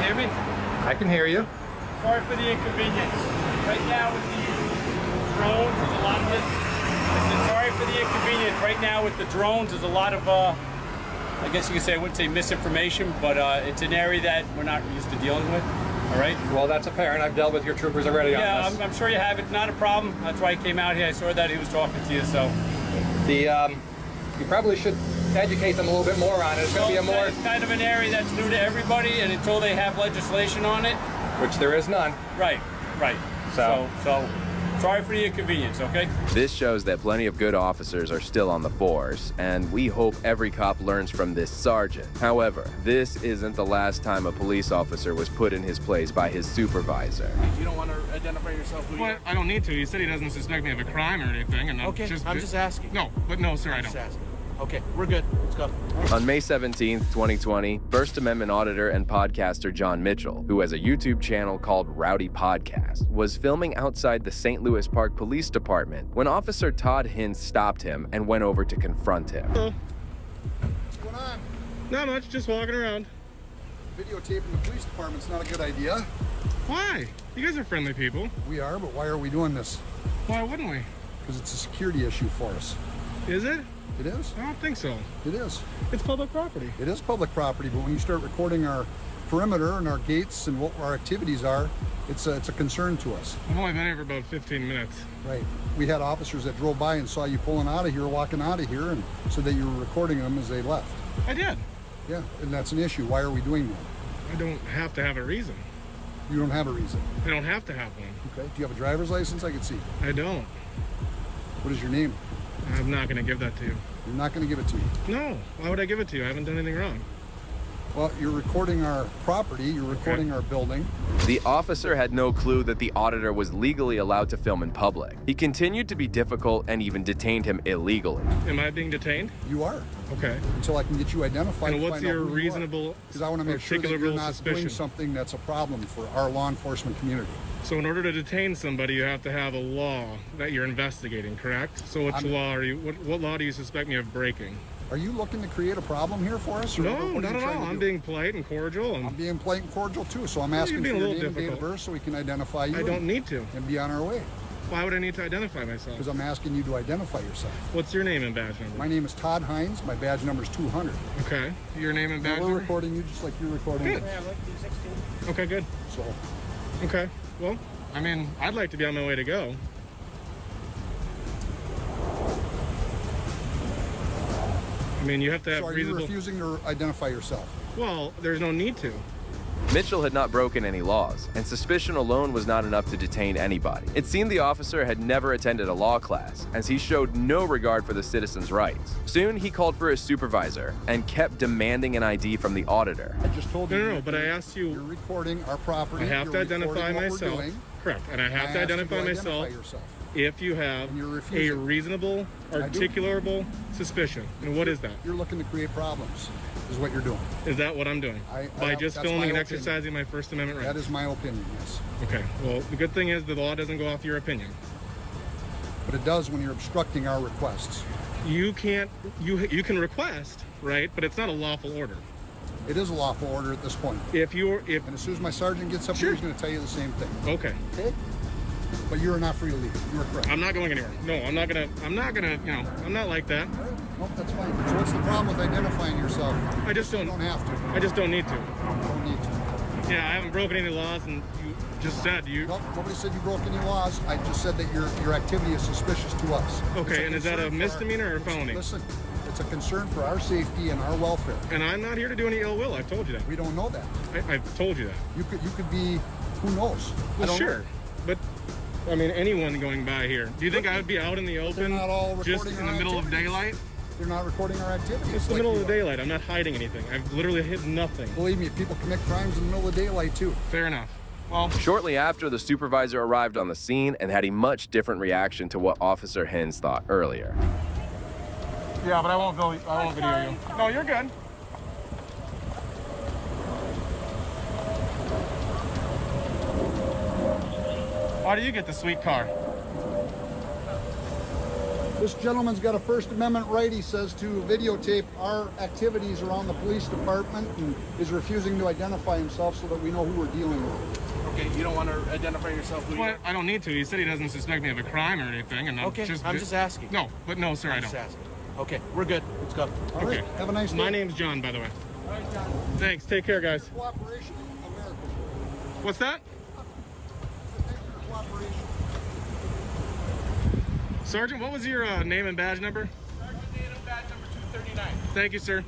hear me? I can hear you. Sorry for the inconvenience. Right now with the drones, there's a lot of this. I said sorry for the inconvenience. Right now with the drones, there's a lot of, I guess you could say, I wouldn't say misinformation, but it's an area that we're not used to dealing with. All right? Well, that's apparent. I've dealt with your troopers already on this. Yeah, I'm sure you have. It's not a problem. That's why I came out here. I saw that he was talking to you, so. You probably should educate them a little bit more on it. It's going to be a more... It's kind of an area that's new to everybody, and until they have legislation on it. Which there is none. Right. So sorry for the inconvenience, okay? This shows that plenty of good officers are still on the force, and we hope every cop learns from this sergeant. However, this isn't the last time a police officer was put in his place by his supervisor. You don't want to identify yourself? Well, I don't need to. He said he doesn't suspect me of a crime or anything, and I'm just asking. No, but no, sir, I don't. Just asking. Okay, we're good. Let's go. On May 17th, 2020, First Amendment auditor and podcaster John Mitchell, who has a YouTube channel called Rowdy Podcast, was filming outside the St. Louis Park Police Department when Officer Todd Hintz stopped him and went over to confront him. Hello. What's going on? Not much, just walking around. Videotaping the police department's not a good idea. Why? You guys are friendly people. We are, but why are we doing this? Why wouldn't we? Because it's a security issue for us. Is it? It is? I don't think so. It is. It's public property. It is public property, but when you start recording our perimeter and our gates and what our activities are, it's a concern to us. I've only been here for about 15 minutes. Right. We had officers that drove by and saw you pulling out of here, walking out of here, and said that you were recording them as they left. I did. Yeah, and that's an issue. Why are we doing that? I don't have to have a reason. You don't have a reason. I don't have to have one. Okay. Do you have a driver's license? I can see. I don't. What is your name? I'm not going to give that to you. You're not going to give it to me? No. Why would I give it to you? I haven't done anything wrong. Well, you're recording our property, you're recording our building. The officer had no clue that the auditor was legally allowed to film in public. He continued to be difficult and even detained him illegally. Am I being detained? You are. Okay. Until I can get you identified. And what's your reasonable, because I want to make sure that you're not suspicion? doing something that's a problem for our law enforcement community. So in order to detain somebody, you have to have a law that you're investigating, correct? So what law do you suspect me of breaking? Are you looking to create a problem here for us? Or No, what not are you at trying all. to I'm do? being polite and cordial. I'm being polite and cordial too, so I'm asking for being a your little name and date of difficult. birth so we can identify you. I don't need to. And be on our way. Why would I need to identify myself? Because I'm asking you to identify yourself. What's your name and badge number? My name is Todd Hines. My badge number is 200. Okay. Your name and badge We're number? recording you just like you're recording Good. us. Okay, good. So. Okay. Well, I mean, I'd like to be on my way to go. I mean, you have to have So are you reasonable... refusing to identify yourself? Well, there's no need to. Mitchell had not broken any laws, and suspicion alone was not enough to detain anybody. It seemed the officer had never attended a law class, as he showed no regard for the citizens' rights. Soon, he called for his supervisor and kept demanding an ID from the auditor. I just told you. No, but I asked you... You're recording our property. I have to identify myself. Correct. And I have to identify myself if you have a reasonable, articulable suspicion. And what is that? You're looking to create problems, is what you're doing. Is that what I'm doing? By just that's filming my and opinion. exercising my First Amendment right? That is my opinion, yes. Okay. Well, the good thing is the law doesn't go off your opinion. But it does when you're obstructing our requests. You can't, you can request, right? But it's not a lawful order. It is a lawful order at this point. And as soon as my sergeant gets up here, he's going to tell you the same thing. Okay. Okay? But you are not free to leave. You are correct. I'm not going anywhere. No, I'm not gonna, I'm not like that. Nope, that's fine. So what's the problem with identifying yourself? I just don't. You don't have to. I just don't need to. You don't need to. Yeah, I haven't broken any laws, and you just said you... Nope, nobody said you broke any laws. I just said that your activity is suspicious to us. Okay, and is that a misdemeanor or a felony? Listen, it's a concern for our safety and our welfare. And I'm not here to do any ill will. I've told you that. We don't know that. I've told you that. You could be, who knows? Well, sure, but I mean, anyone going by here. Do you think I would be out in the open, not all just recording in the our middle of activities. daylight? They're not recording our activities. It's the like middle you of the are. daylight. I'm not hiding anything. I've literally hid nothing. Believe me, people commit crimes in the middle of the daylight too. Fair enough. Well, shortly after, the supervisor arrived on the scene and had a much different reaction to what Officer Hines thought earlier. Yeah, but I won't video you. No, you're good. Why do you get the sweet car? This gentleman's got a First Amendment right, he says, to videotape our activities around the police department and is refusing to identify himself so that we know who we're dealing with. Okay, you don't want to identify yourself? Well, I don't need to. He said he doesn't suspect me of a crime or anything, and I'm just asking. No, but no, sir, I don't. Just asking. Okay, we're good. Let's go. All right, have a nice day. My name's John, by the way. All right, John. Thanks. Take care, guys. Cooperation, America. What's that? Sergeant, what was your name and badge number? Sergeant name and badge number 239. Thank you, sir.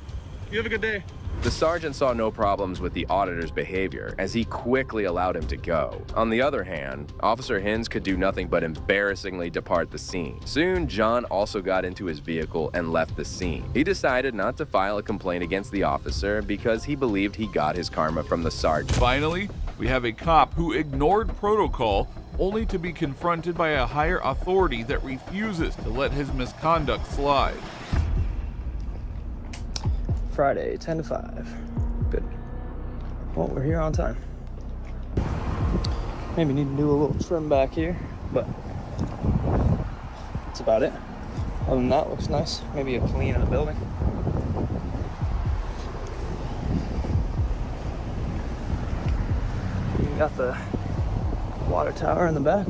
You have a good day. The sergeant saw no problems with the auditor's behavior, as he quickly allowed him to go. On the other hand, Officer Hines could do nothing but embarrassingly depart the scene. Soon, John also got into his vehicle and left the scene. He decided not to file a complaint against the officer because he believed he got his karma from the sergeant. Finally, we have a cop who ignored protocol only to be confronted by a higher authority that refuses to let his misconduct slide. Friday, 10 to 5. Good. Well, we're here on time. Maybe need to do a little trim back here, but that's about it. Other than that, looks nice. Maybe a clean of the building. You got the water tower in the back.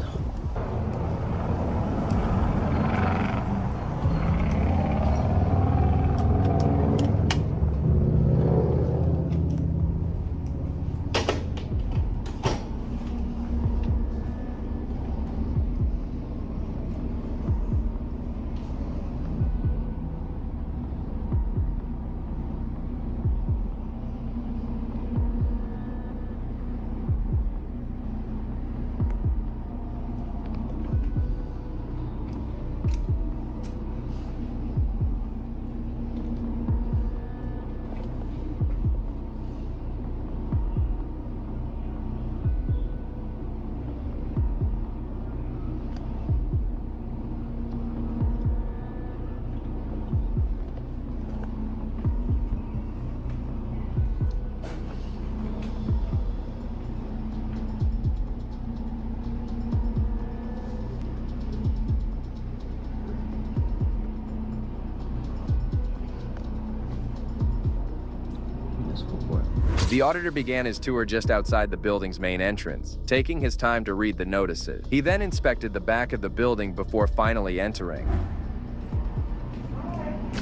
The auditor began his tour just outside the building's main entrance, taking his time to read the notices. He then inspected the back of the building before finally entering.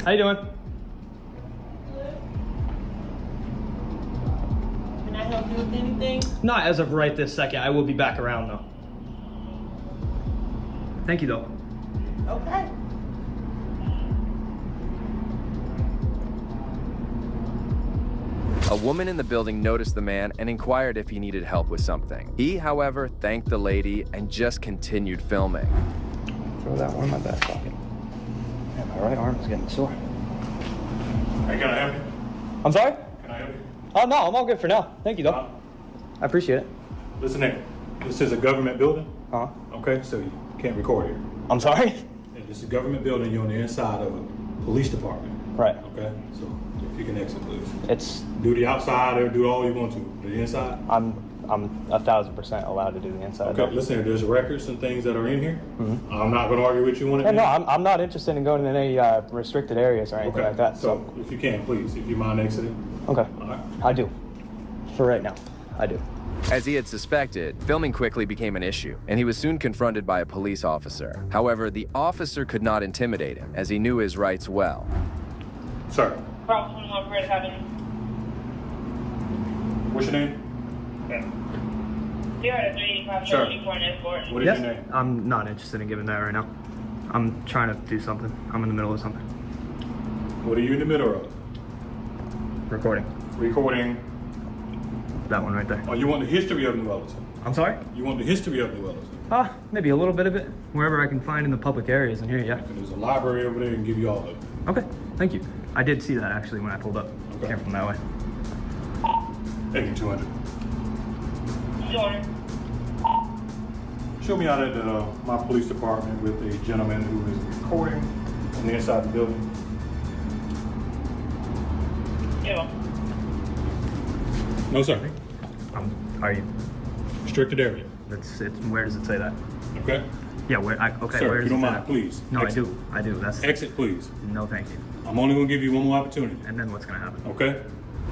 How you doing? Can I help you with anything? Not as of right this second. I will be back around though. Thank you though. Okay. A woman in the building noticed the man and inquired if he needed help with something. He, however, thanked the lady and just continued filming. Throw that one in my back pocket. Yeah, my right arm is getting sore. Hey, can I help you? I'm sorry? Can I help you? Oh no, I'm all good for now. Thank you though. I appreciate it. Listen here. This is a government building. Uh-huh. Okay, so you can't record here. I'm sorry? Yeah, this is a government building. You're on the inside of a police department. Right. Okay, so if you can exit, please. It's Do the outside or do all you want to. The inside. I'm 1,000% allowed to do the inside. Okay, listen here. There's records and things that are in here. Mm-hmm. I'm not going to argue with you on it. Yeah, no, I'm not interested in going in any restricted areas or anything Okay, like that. so if you can, please, if you mind exiting. Okay. All right. I do. For right now, I do. As he had suspected, filming quickly became an issue, and he was soon confronted by a police officer. However, the officer could not intimidate him, as he knew his rights well. Sir, Cross 21 Red Avenue. what's your name? You're at 385 Sure. Street for an escort. What is Yes? your name? I'm not interested in giving that right now. I'm trying to do something. I'm in the middle of something. What are you in the middle of? Recording. Recording. That one right there. Oh, you want the history of New Elliston? I'm sorry? You want the history of New Elliston? Maybe a little bit of it. Wherever I can find in the public areas in here, yeah. And there's a library over there and give you all of it. Okay, thank you. I did see that actually when I pulled up. Okay. Came from that way. Thank you, 200. Sure. Show me out at my police department with a gentleman who is recording on the inside of the building. Yeah. No, sir. Are you? Restricted area. It's. Where does it say that? Okay. Yeah. Where? Okay. Sir, where if does you don't it say mind, that? please. No, exit. I do. That's. Exit, please. No, thank you. I'm only going to give you one more opportunity. And then what's gonna happen? Okay?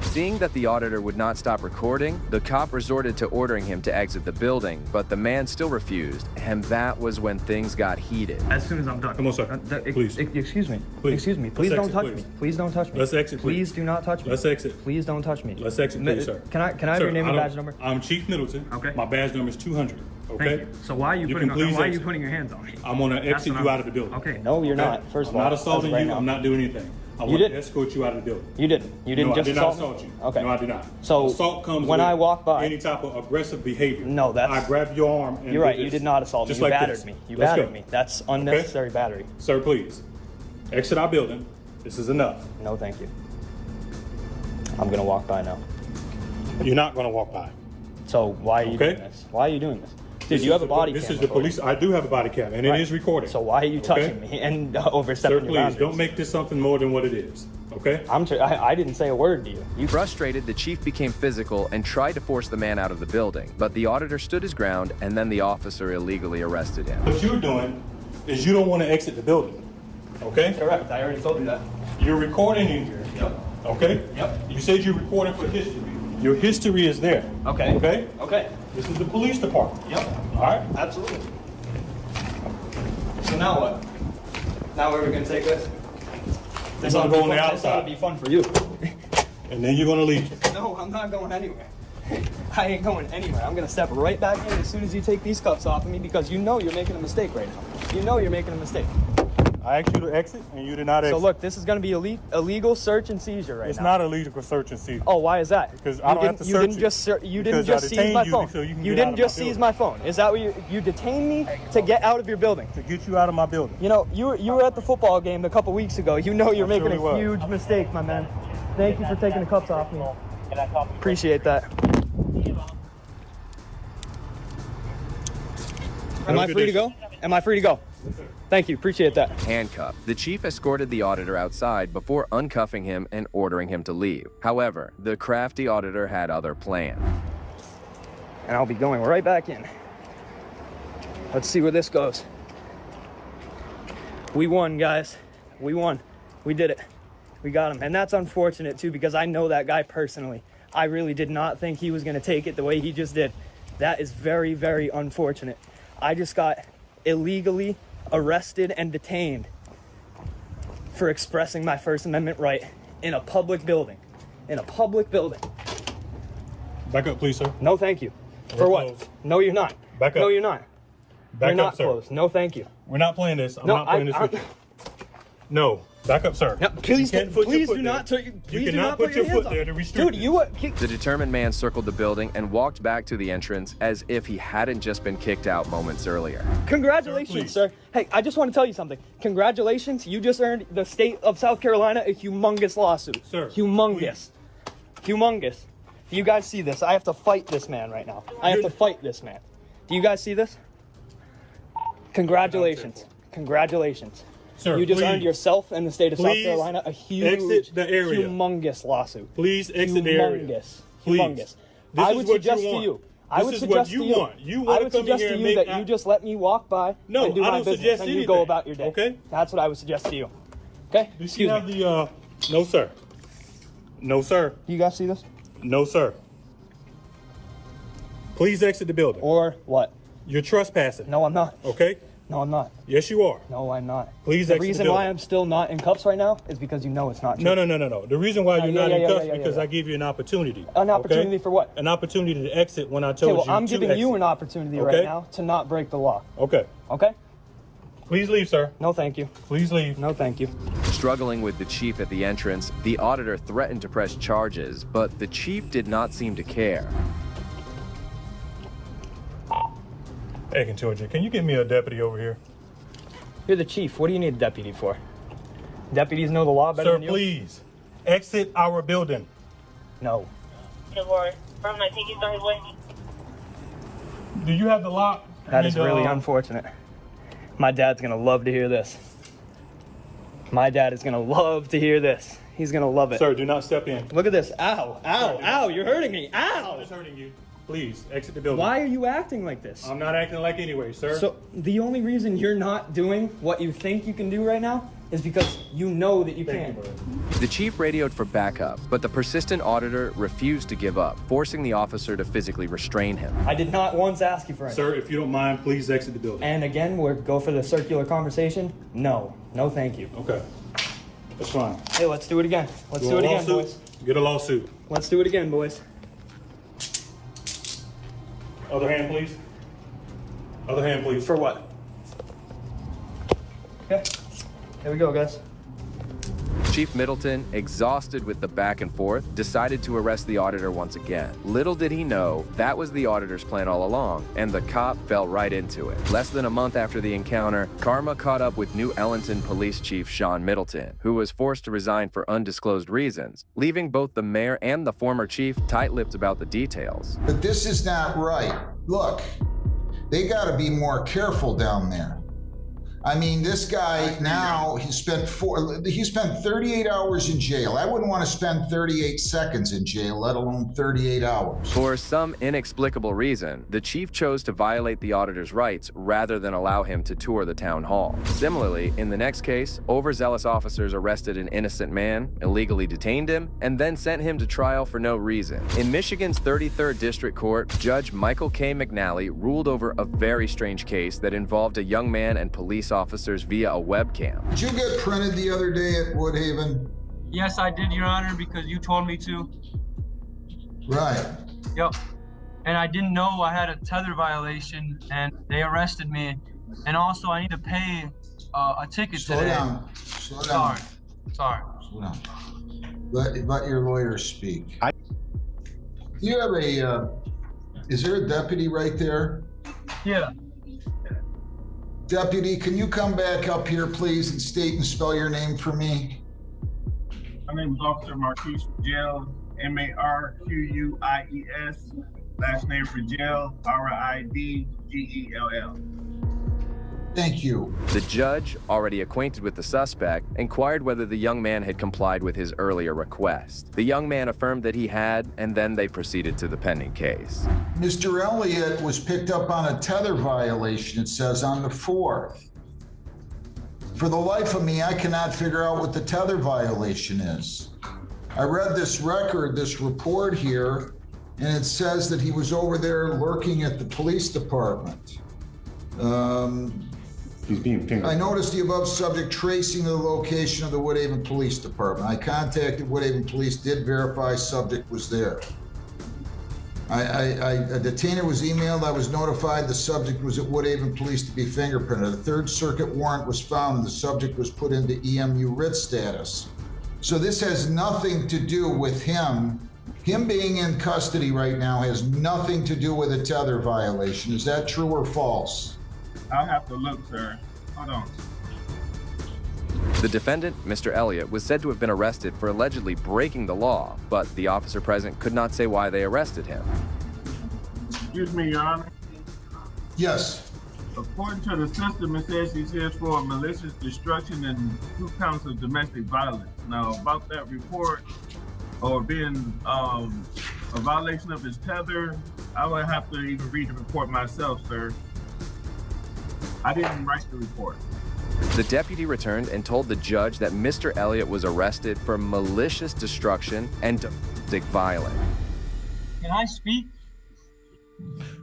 Seeing that the auditor would not stop recording, the cop resorted to ordering him to exit the building, but the man still refused, and that was when things got heated. As soon as I'm done. Come on, sir. Please. Excuse me. Please. Excuse me. Please Let's don't exit, touch please. me. Please don't touch me. Let's exit, please. Please do not touch me. Let's exit. Please don't touch me. Let's exit, please, sir. Can I have Sir, your name and I don't- badge number? I'm Chief Middleton. Okay. My badge number is 200. Okay? Thank you. So why are you, can please why are you exit. putting your hands on me? I'm going to That's exit what you I'm- out of the building. Okay. No, you're Okay? not. First of all, I'm not assaulting right you. now. I'm not doing anything. I You want did. to escort you out of the building. You didn't. You didn't No, just I did not assault assault me? you. Okay. No, I did not. So assault comes when with I walk by, any type of aggressive behavior. No, that's. I grabbed your arm. And You're right. did You this. did not assault me. Just You like battered this. me. You Let's battered go. me. That's unnecessary battery. Sir, please. Exit our building. This is enough. No, thank you. I'm gonna walk by now. You're not going to walk by. So why are you Okay. doing this? Why are you doing this? Dude, This you is have a the- body This cam is the recording. police. I do have a body cam, and Right. it is recorded. So why are you touching me and overstepping Sir, your please boundaries? don't make this something more than what it is. Okay? I didn't say a word to you. Frustrated, the chief became physical and tried to force the man out of the building, but the auditor stood his ground, and then the officer illegally arrested him. What you're doing is you don't want to exit the building. Okay? Correct. I already told you that. You're recording in here. Yep. Okay? Yep. You said you're recording for history. Your history is there. Okay. Okay? Okay. This is the police department. Yep. All right? Absolutely. So now what? Now where are we gonna take this? This ought to go on the This ought outside. to be fun for you. And then you're going to leave. No, I'm not going anywhere. I ain't going anywhere. I'm gonna step right back in as soon as you take these cuffs off of me because you know you're making a mistake right now. You know you're making a mistake. I asked you to exit, and you did not exit. So look, this is gonna be illegal search and seizure right It's now. not illegal search and seizure. Oh, why is that? Because I don't have to you search didn't you. just you didn't Because I just seize detained my you phone. so you can You get out didn't of just my seize building. my phone. Is that what you detained me to get out of your building? To get you out of my building. You know, you were at the football game a couple weeks ago. You know you're making surely a was. huge mistake, my man. Thank you for taking the cuffs off me. Appreciate that. Am I free to go? Am I free to go? Thank you. Appreciate that. Handcuffed, the chief escorted the auditor outside before uncuffing him and ordering him to leave. However, the crafty auditor had other plans. And I'll be going right back in. Let's see where this goes. We won, guys. We won. We did it. We got him. And that's unfortunate, too, because I know that guy personally. I really did not think he was going to take it the way he just did. That is very, very unfortunate. I just got illegally arrested and detained for expressing my First Amendment right in a public building. In a public building. Back up, please, sir. No, thank you. We're For what? closed. No, you're not. Back up. No, you're not. Back We're up, not sir. closed. No, thank you. We're not playing this. I'm No, not playing this with you. No, back up, sir. No, please, You can't put your please foot do there. not. You Please do cannot not put your hands foot on there me. to restrict Dude, it. The determined man circled the building and walked back to the entrance as if he hadn't just been kicked out moments earlier. Congratulations, sir. Hey, I just want to tell you something. Congratulations. You just earned the state of South Carolina a humongous lawsuit. Sir, humongous. Humongous. Do you guys see this? I have to fight this man right now. I have to fight this man. Do you guys see this? Congratulations. Congratulations. Sir, you just please. earned yourself and the state of South Please Carolina a huge, exit the area. humongous lawsuit. Please exit the area. Humongous. Please. Humongous. This I is would what suggest you to want. you. I This would is suggest what you to you. want. You I want would to come in suggest here to and you make that you just let me walk by No, and do I my don't business suggest and you anything. go about your day. Okay? That's what I would suggest to you. Okay? Do Excuse you me. have the, no, sir. No, sir. You guys see this? No, sir. Please exit the building. Or what? You're trespassing. No, I'm not. Okay? No, I'm not. Yes, you are. No, I'm not. Please The exit the reason building. why I'm still not in cuffs right now is because you know it's not true. No. The reason why you're yeah, not yeah, in yeah, cuffs yeah, is because yeah. I gave you an opportunity. An opportunity okay? for what? An opportunity to exit when I Okay, told well, you I'm to giving exit. you an opportunity Okay? right now to not break the law. Okay. Okay? Please leave, sir. No, thank you. Please leave. No, thank you. Struggling with the chief at the entrance, the auditor threatened to press charges, but the chief did not seem to care. Hey, Georgia, can you get me a deputy over here? You're the chief. What do you need a deputy for? Deputies know the law better Sir, than you? please. Exit our building. No. Good Lord. From my tickets on his way. Do you have the lock? That is really unfortunate. My dad's gonna love to hear this. My dad is gonna love to hear this. He's gonna love it. Sir, do not step in. Look at this. Ow, ow, ow, you're hurting me. Ow! I'm just hurting you. Please, exit the building. Why are you acting like this? I'm not acting like anyway, sir. So the only reason you're not doing what you think you can do right now is because you know that you can. The chief radioed for backup, but the persistent auditor refused to give up, forcing the officer to physically restrain him. I did not once ask you for anything. Sir, if you don't mind, please exit the building. And again, we'll go for the circular conversation. No, no, thank you. Okay, that's fine. Hey, let's do it again. Let's You do it want a again, lawsuit? boys. Get a lawsuit. Let's do it again, boys. Other hand, please. Other hand, please. For what? Okay. Here we go, guys. Chief Middleton, exhausted with the back and forth, decided to arrest the auditor once again. Little did he know, that was the auditor's plan all along, and the cop fell right into it. Less than a month after the encounter, karma caught up with New Ellington Police Chief Sean Middleton, who was forced to resign for undisclosed reasons, leaving both the mayor and the former chief tight-lipped about the details. But this is not right. Look, they got to be more careful down there. I mean, this guy now, he spent 38 hours in jail. I wouldn't want to spend 38 seconds in jail, let alone 38 hours. For some inexplicable reason, the chief chose to violate the auditor's rights rather than allow him to tour the town hall. Similarly, in the next case, overzealous officers arrested an innocent man, illegally detained him, and then sent him to trial for no reason. In Michigan's 33rd District Court, Judge Michael K. McNally ruled over a very strange case that involved a young man and police officers via a webcam. Did you get printed the other day at Woodhaven? Yes, I did, Your Honor, because you told me to. Right. Yep. And I didn't know I had a tether violation, and they arrested me. And also, I need to pay a ticket Slow today. down. Slow down. Sorry. Slow down. Let your lawyer speak. You have a, is there a deputy right there? Yeah. Deputy, can you come back up here, please, and state and spell your name for me? My name is Officer Marquise Rigel, M-A-R-Q-U-I-E-S. Last name Rigel, R-I-D-G-E-L-L. Thank you. The judge, already acquainted with the suspect, inquired whether the young man had complied with his earlier request. The young man affirmed that he had, and then they proceeded to the pending case. Mr. Elliott was picked up on a tether violation, it says, on the 4th. For the life of me, I cannot figure out what the tether violation is. I read this report here, and it says that he was over there lurking at the police department. He's being fingered. I noticed the above subject tracing the location of the Woodhaven Police Department. I contacted Woodhaven Police, did verify subject was there. A detainer was emailed. I was notified the subject was at Woodhaven Police to be fingerprinted. A Third Circuit warrant was found and the subject was put into EMU writ status. So this has nothing to do with him. Him being in custody right now has nothing to do with a tether violation. Is that true or false? I'll have to look, sir. Hold on. The defendant, Mr. Elliott, was said to have been arrested for allegedly breaking the law, but the officer present could not say why they arrested him. Excuse me, Your Honor. Yes. According to the system, it says he's here for malicious destruction and 2 counts of domestic violence. Now, about that report or being a violation of his tether, I would have to even read the report myself, sir. I didn't write the report. The deputy returned and told the judge that Mr. Elliott was arrested for malicious destruction and domestic violence. Can I speak?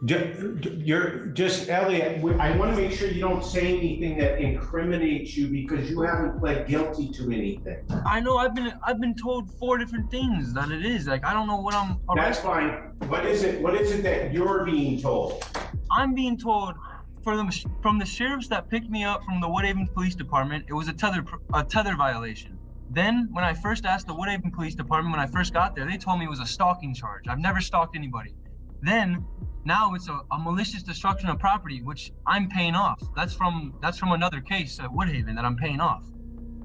You're just, Elliott, I want to make sure you don't say anything that incriminates you because you haven't pled guilty to anything. I know I've been told 4 different things that it is. Like, I don't know what I'm That's fine. What is it that you're being told? I'm being told from the sheriffs that picked me up from the Woodhaven Police Department, it was a tether violation. Then, when I first asked the Woodhaven Police Department, when I first got there, they told me it was a stalking charge. I've never stalked anybody. Then, now it's a malicious destruction of property, which I'm paying off. That's from another case at Woodhaven that I'm paying off.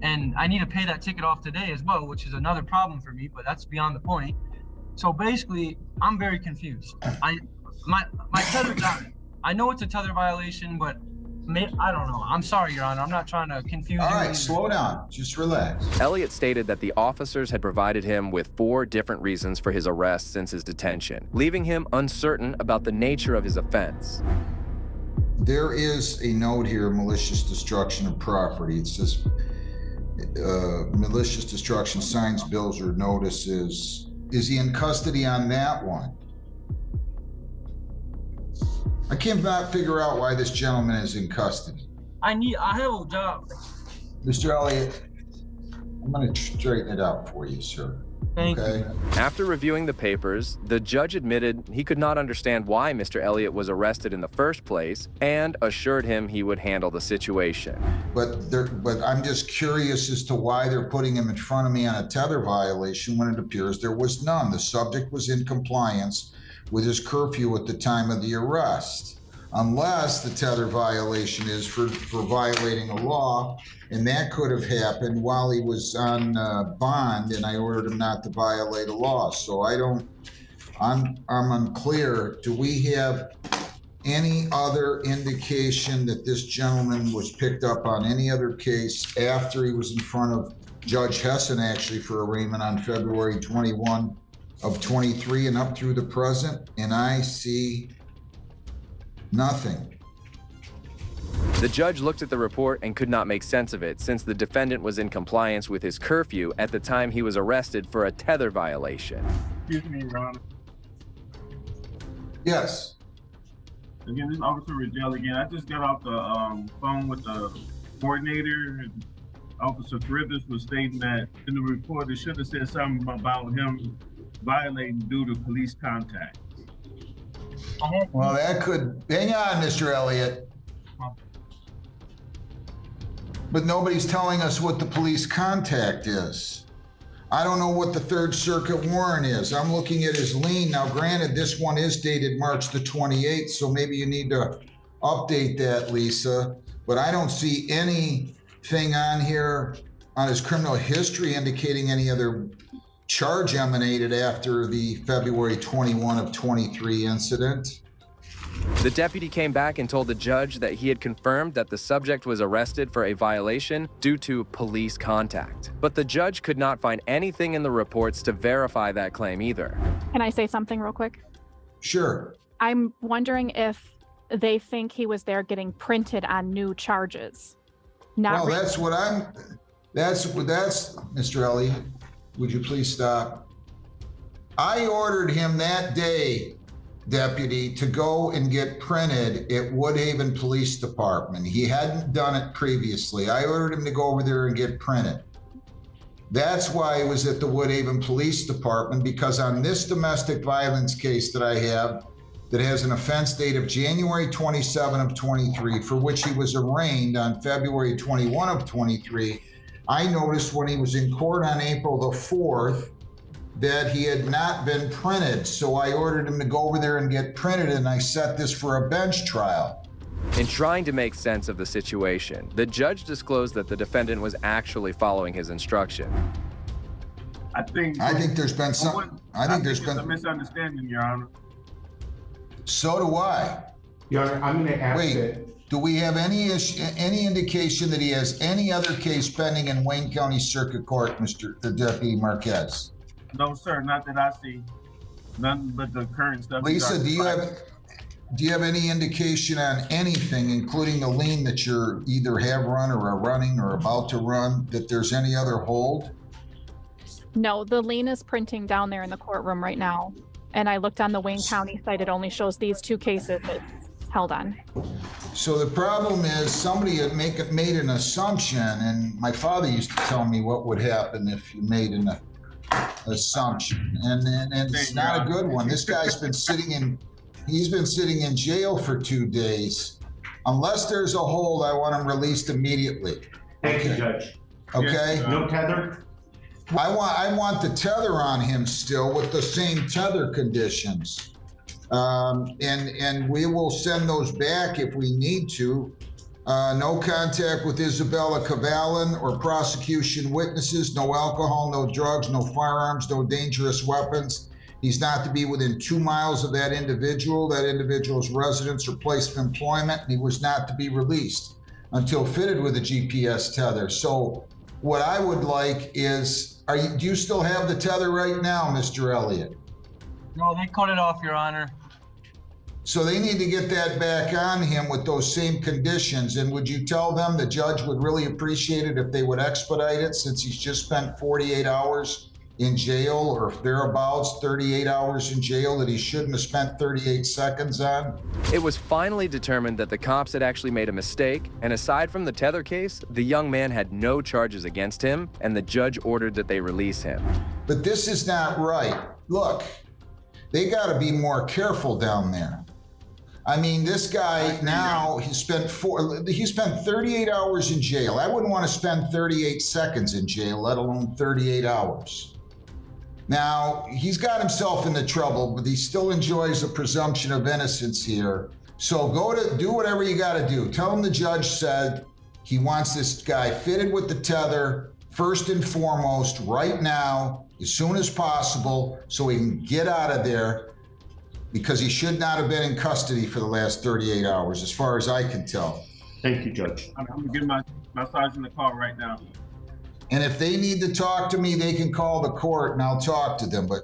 And I need to pay that ticket off today as well, which is another problem for me, but that's beyond the point. So basically, I'm very confused. My tether's out. I know it's a tether violation, but I don't know. I'm sorry, Your Honor. I'm not trying to confuse you. All right, slow down. Just relax. Elliott stated that the officers had provided him with 4 different reasons for his arrest since his detention, leaving him uncertain about the nature of his offense. There is a note here, malicious destruction of property. It says malicious destruction, signs, bills, or notices. Is he in custody on that one? I cannot figure out why this gentleman is in custody. I have a job. Mr. Elliott, I'm going to straighten it out for you, sir. Thank you. After reviewing the papers, the judge admitted he could not understand why Mr. Elliott was arrested in the first place and assured him he would handle the situation. But I'm just curious as to why they're putting him in front of me on a tether violation when it appears there was none. The subject was in compliance with his curfew at the time of the arrest, unless the tether violation is for violating a law, and that could have happened while he was on bond, and I ordered him not to violate a law. So I'm unclear. Do we have any other indication that this gentleman was picked up on any other case after he was in front of Judge Hessen, actually, for arraignment on February 21 of 23 and up through the present? And I see nothing. The judge looked at the report and could not make sense of it, since the defendant was in compliance with his curfew at the time he was arrested for a tether violation. Excuse me, Your Honor. Yes. Again, this is Officer Rigel again. I just got off the phone with the coordinator. And Officer Caribas was stating that in the report, it should have said something about him violating due to police contact. Well, that could, hang on, Mr. Elliott. But nobody's telling us what the police contact is. I don't know what the Third Circuit warrant is. I'm looking at his lien. Now, granted, this one is dated March the 28th, so maybe you need to update that, Lisa. But I don't see anything on here on his criminal history indicating any other charge emanated after the February 21 of 23 incident. The deputy came back and told the judge that he had confirmed that the subject was arrested for a violation due to police contact. But the judge could not find anything in the reports to verify that claim either. Can I say something real quick? Sure. I'm wondering if they think he was there getting printed on new charges. Well, that's Mr. Elliott. would you please stop? I ordered him that day, Deputy, to go and get printed at Woodhaven Police Department. He hadn't done it previously. I ordered him to go over there and get printed. That's why he was at the Woodhaven Police Department, because on this domestic violence case that I have, that has an offense date of January 27 of 23, for which he was arraigned on February 21 of 23, I noticed when he was in court on April the 4th that he had not been printed. So I ordered him to go over there and get printed, and I set this for a bench trial. In trying to make sense of the situation, the judge disclosed that the defendant was actually following his instruction. I think there's been some. I think there's been a misunderstanding, Your Honor. So do I. Your Honor, I'm going to ask Wait, do we have any indication that he has any other case pending in Wayne County Circuit Court, the Deputy Marquez? No, sir, not that I see. None but the current stuff. Lisa, do you have any indication on anything, including the lien that you're either have run or are running or about to run, that there's any other hold? No, the lien is printing down there in the courtroom right now. And I looked on the Wayne County site, it only shows these 2 cases it's held on. So the problem is somebody had made an assumption, and my father used to tell me what would happen if you made an assumption. And it's not a good one. This guy's been sitting in jail for 2 days. Unless there's a hold, I want him released immediately. Thank you, Judge. Okay? Yes, no tether? I want the tether on him still with the same tether conditions. And we will send those back if we need to. No contact with Isabella Cavallan or prosecution witnesses, no alcohol, no drugs, no firearms, no dangerous weapons. He's not to be within 2 miles of that individual's residence or place of employment, and he was not to be released until fitted with a GPS tether. So what I would like is, do you still have the tether right now, Mr. Elliott? No, they cut it off, Your Honor. So they need to get that back on him with those same conditions. And would you tell them the judge would really appreciate it if they would expedite it, since he's just spent 48 hours in jail, or if thereabouts 38 hours in jail that he shouldn't have spent 38 seconds on? It was finally determined that the cops had actually made a mistake, and aside from the tether case, the young man had no charges against him, and the judge ordered that they release him. But this is not right. Look, they got to be more careful down there. I mean, this guy now, he spent 38 hours in jail. I wouldn't want to spend 38 seconds in jail, let alone 38 hours. Now, he's got himself into trouble, but he still enjoys the presumption of innocence here. So do whatever you got to do. Tell him the judge said he wants this guy fitted with the tether, first and foremost, right now, as soon as possible, so he can get out of there, because he should not have been in custody for the last 38 hours, as far as I can tell. Thank you, Judge. I'm going to get my sergeant a call right now. And if they need to talk to me, they can call the court and I'll talk to them, but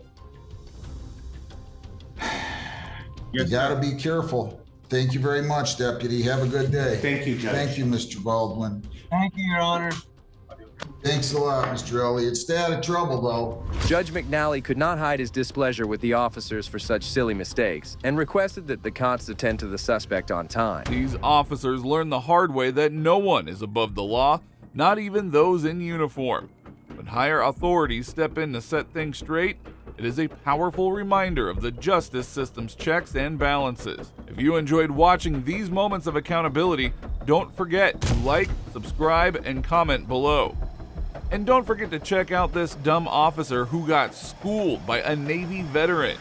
you gotta be careful. Thank you very much, Deputy. Have a good day. Thank you, Judge. Thank you, Mr. Baldwin. Thank you, Your Honor. Thanks a lot, Mr. Elliott. Stay out of trouble, though. Judge McNally could not hide his displeasure with the officers for such silly mistakes and requested that the cops attend to the suspect on time. These officers learned the hard way that no one is above the law, not even those in uniform. When higher authorities step in to set things straight, it is a powerful reminder of the justice system's checks and balances. If you enjoyed watching these moments of accountability, don't forget to like, subscribe, and comment below. And don't forget to check out this dumb officer who got schooled by a Navy veteran.